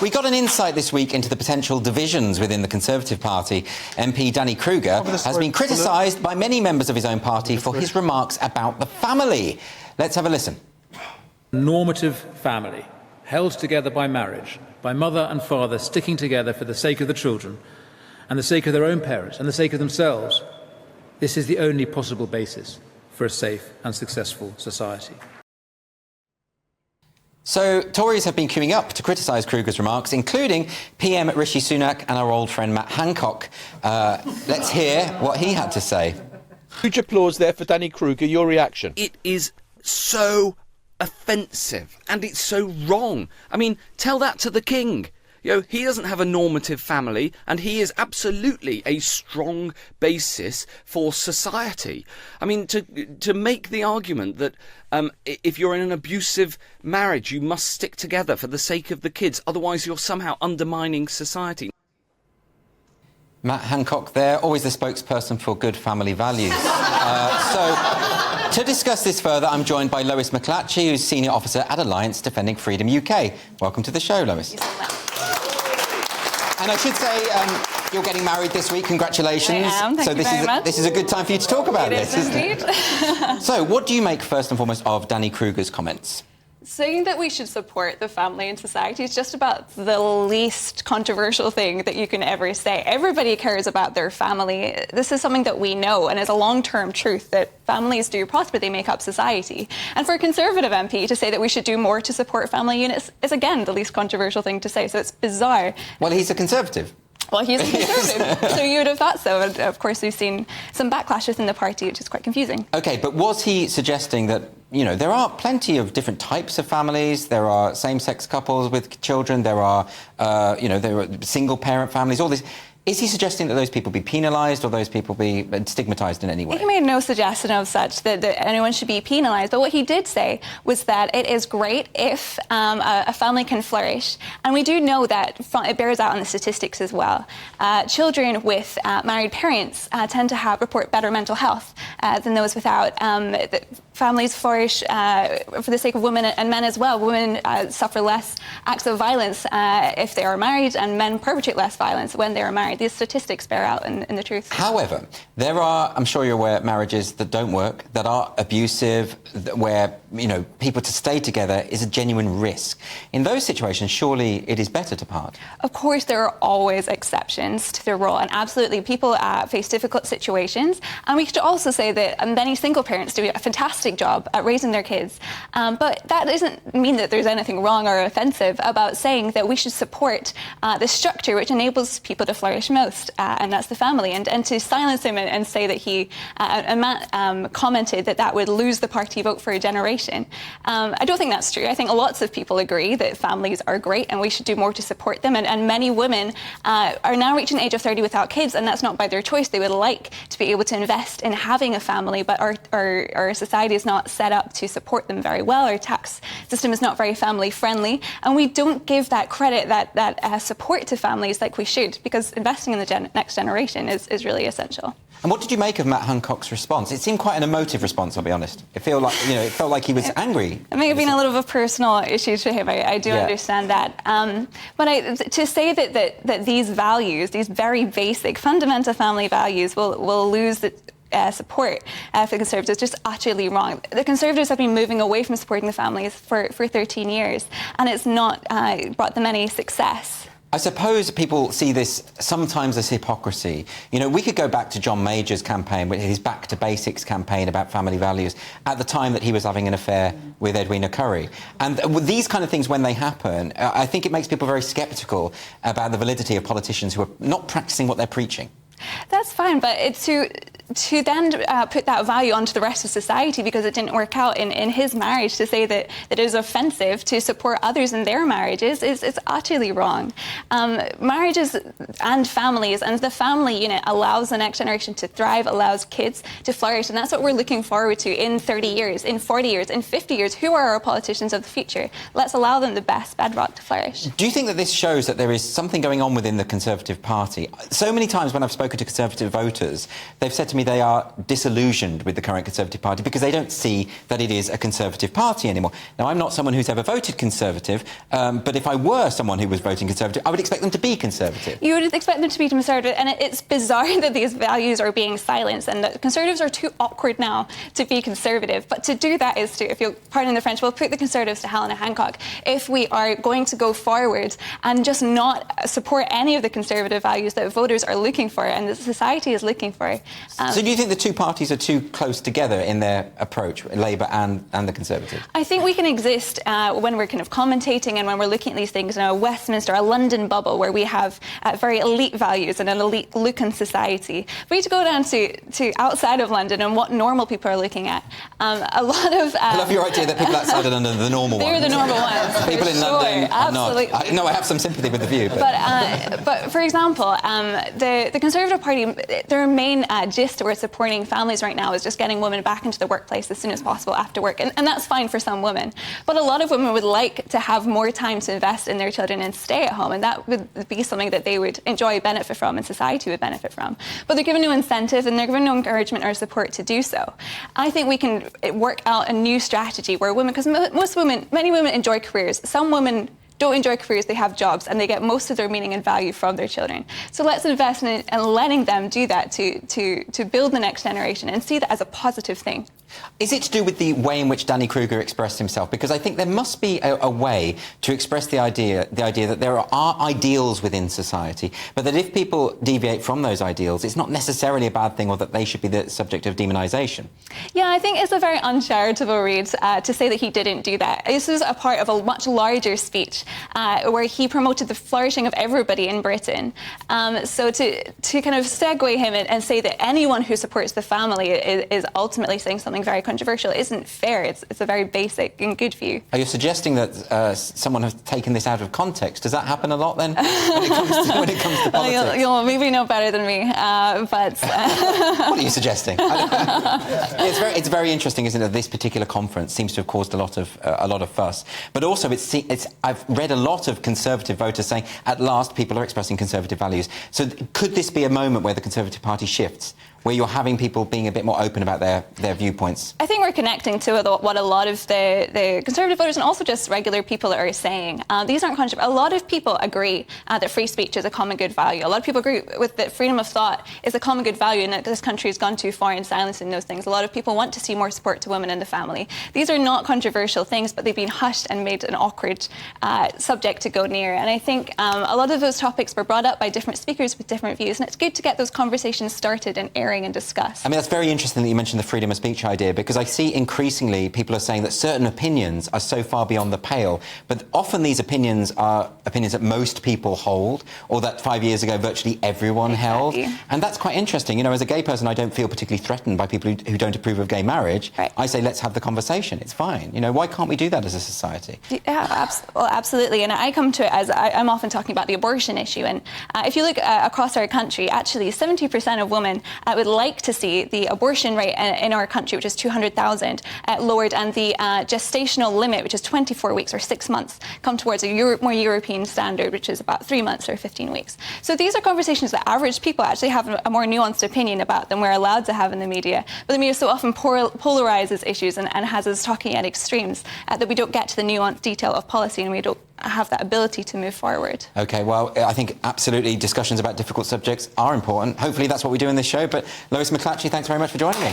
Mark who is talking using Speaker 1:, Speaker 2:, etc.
Speaker 1: We got an insight this week into the potential divisions within the Conservative Party. MP Danny Kruger has been criticised by many members of his own party for his remarks about the family. Let's have a listen.
Speaker 2: Normative family, held together by marriage, by mother and father sticking together for the sake of the children and the sake of their own parents and the sake of themselves. This is the only possible basis for a safe and successful society.
Speaker 1: So, Tories have been queuing up to criticise Kruger's remarks, including PM Rishi Sunak and our old friend Matt Hancock. Let's hear what he had to say.
Speaker 3: Huge applause there for Danny Kruger. Your reaction?
Speaker 4: It is so offensive and it's so wrong. I mean, tell that to the king. You know, he doesn't have a normative family and he is absolutely a strong basis for society. I mean, to make the argument that if you're in an abusive marriage, you must stick together for the sake of the kids, otherwise you're somehow undermining society.
Speaker 1: Matt Hancock there, always the spokesperson for good family values. To discuss this further, I'm joined by Lois McLatchie, who's Senior Officer at Alliance Defending Freedom UK. Welcome to the show, Lois.
Speaker 5: Thank you so much.
Speaker 1: And I should say, you're getting married this week. Congratulations.
Speaker 5: I am. Thank you very much.
Speaker 1: This is a good time for you to talk about this,
Speaker 5: It is
Speaker 1: isn't
Speaker 5: indeed.
Speaker 1: it? So, what do you make, first and foremost, of Danny Kruger's comments?
Speaker 5: Saying that we should support the family in society is just about the least controversial thing that you can ever say. Everybody cares about their family. This is something that we know and is a long-term truth that families do prosper, they make up society. And for a Conservative MP to say that we should do more to support family units is, again, the least controversial thing to say. So it's bizarre.
Speaker 1: Well, he's a Conservative.
Speaker 5: Well, he's a Conservative, so you would have thought so. And of course, we've seen some backlash within the party, which is quite confusing. OK,
Speaker 1: but was he suggesting that, you know, there are plenty of different types of families, there are same-sex couples with children, there are, there are single-parent families, all this. Is he suggesting that those people be penalised or those people be stigmatised in any way?
Speaker 5: He made no suggestion of such, that anyone should be penalised. But what he did say was that it is great if a family can flourish. And we do know that it bears out on the statistics as well. Children with married parents tend to report better mental health than those without. Families flourish for the sake of women and men as well. Women suffer less acts of violence if they are married, and men perpetrate less violence when they are married. These statistics bear out in the truth. However,
Speaker 1: there are, I'm sure you're aware, marriages that don't work, that are abusive, where, you know, people to stay together is a genuine risk. In those situations, surely it is better to part.
Speaker 5: Of course, there are always exceptions to the rule, and absolutely, people face difficult situations. And we should also say that many single parents do a fantastic job at raising their kids. But that doesn't mean that there's anything wrong or offensive about saying that we should support the structure which enables people to flourish most, and that's the family. And to silence him and say that he, and Matt commented that would lose the party vote for a generation. I don't think that's true. I think lots of people agree that families are great and we should do more to support them. And many women are now reaching the age of 30 without kids, and that's not by their choice. They would like to be able to invest in having a family, but our society is not set up to support them very well. Our tax system is not very family friendly, and we don't give that credit, that support to families like we should, because investing in the next generation is really essential.
Speaker 1: And what did you make of Matt Hancock's response? It seemed quite an emotive response, I'll be honest. It felt like he was angry.
Speaker 5: It may have been a little bit of a personal issue to him. I do understand that. But to say that these values, these very basic, fundamental family values, will lose the support for the Conservatives is just utterly wrong. The Conservatives have been moving away from supporting the families for 13 years, and it's not brought them any success.
Speaker 1: I suppose people see this sometimes as hypocrisy. You know, we could go back to John Major's campaign, his Back to Basics campaign about family values, at the time that he was having an affair with Edwina Currie. And these kind of things, when they happen, I think it makes people very sceptical about the validity of politicians who are not practising what they're preaching.
Speaker 5: That's fine, but to then put that value onto the rest of society because it didn't work out in his marriage, to say that it is offensive to support others in their marriages is utterly wrong. Marriages and families, and the family unit allows the next generation to thrive, allows kids to flourish, and that's what we're looking forward to in 30 years, in 40 years, in 50 years. Who are our politicians of the future? Let's allow them the best bedrock to flourish.
Speaker 1: Do you think that this shows that there is something going on within the Conservative Party? So many times when I've spoken to Conservative voters, they've said to me, me they are disillusioned with the current Conservative Party because they don't see that it is a Conservative Party anymore. Now, I'm not someone who's ever voted Conservative, but if I were someone who was voting Conservative, I would expect them to be Conservative.
Speaker 5: You would expect them to be Conservative, and it's bizarre that these values are being silenced and that Conservatives are too awkward now to be Conservative. But to do that is to, if you'll pardon the French, we'll put the Conservatives to hell in a Hancock if we are going to go forward and just not support any of the Conservative values that voters are looking for and that society is looking for.
Speaker 1: So do you think the two parties are too close together in their approach, Labour and the Conservatives?
Speaker 5: I think we can exist when we're kind of commentating and when we're looking at these things in a Westminster, a London bubble where we have very elite values and an elite look in society. We need to go down to outside of London and what normal people are looking at. A lot of...
Speaker 1: I love your idea that people outside of London are the normal ones.
Speaker 5: They're the normal ones.
Speaker 1: People in
Speaker 5: sure,
Speaker 1: London are
Speaker 5: absolutely.
Speaker 1: not. No, I have some sympathy with the view.
Speaker 5: But for example, the Conservative Party, their main gist towards supporting families right now is just getting women back into the workplace as soon as possible after work. And that's fine for some women. But a lot of women would like to have more time to invest in their children and stay at home. And that would be something that they would enjoy, benefit from, and society would benefit from. But they're given no incentive and they're given no encouragement or support to do so. I think we can work out a new strategy where women, because many women enjoy careers. Some women don't enjoy careers, they have jobs, and they get most of their meaning and value from their children. So let's invest in letting them do that to build the next generation and see that as a positive thing.
Speaker 1: Is it to do with the way in which Danny Kruger expressed himself? Because I think there must be a way to express the idea that there are ideals within society, but that if people deviate from those ideals, it's not necessarily a bad thing or that they should be the subject of demonisation.
Speaker 5: Yeah, I think it's a very uncharitable read to say that he didn't do that. This is a part of a much larger speech where he promoted the flourishing of everybody in Britain. So to kind of segue him and say that anyone who supports the family is ultimately saying something very controversial isn't fair. It's a very basic and good view.
Speaker 1: Are you suggesting that someone has taken this out of context? Does that happen a lot then when it comes to politics?
Speaker 5: You'll maybe know better than me, but...
Speaker 1: What are you suggesting? It's very interesting, isn't it? This particular conference seems to have caused a lot of fuss, but also I've read a lot of Conservative voters saying at last people are expressing Conservative values. So could this be a moment where the Conservative Party shifts, where you're having people being a bit more open about their viewpoints? I
Speaker 5: think we're connecting to what a lot of the Conservative voters and also just regular people are saying. These aren't controversial. A lot of people agree that free speech is a common good value. A lot of people agree with that freedom of thought is a common good value and that this country has gone too far in silencing those things. A lot of people want to see more support to women and the family. These are not controversial things, but they've been hushed and made an awkward subject to go near. And I think a lot of those topics were brought up by different speakers with different views, and it's good to get those conversations started and airing and discussed.
Speaker 1: I mean, that's very interesting that you mentioned the freedom of speech idea, because I see increasingly people are saying that certain opinions are so far beyond the pale, but often these opinions are opinions that most people hold, or that 5 years ago virtually everyone held. And that's quite interesting. You know, as a gay person, I don't feel particularly threatened by people who don't approve of gay marriage.
Speaker 5: Right.
Speaker 1: I say, let's have the conversation. It's fine. You know, why can't we do that as a society?
Speaker 5: Yeah, absolutely. And I come to it as I'm often talking about the abortion issue. And if you look across our country, actually 70% of women would like to see the abortion rate in our country, which is 200,000, lowered, and the gestational limit, which is 24 weeks or 6 months, come towards a more European standard, which is about 3 months or 15 weeks. So these are conversations that average people actually have a more nuanced opinion about than we're allowed to have in the media. But the media so often polarizes issues and has us talking at extremes that we don't get to the nuanced detail of policy and we don't have that ability to move forward.
Speaker 1: OK, well, I think absolutely discussions about difficult subjects are important. Hopefully that's what we do in this show. But Lois McLatchie, thanks very much for joining me.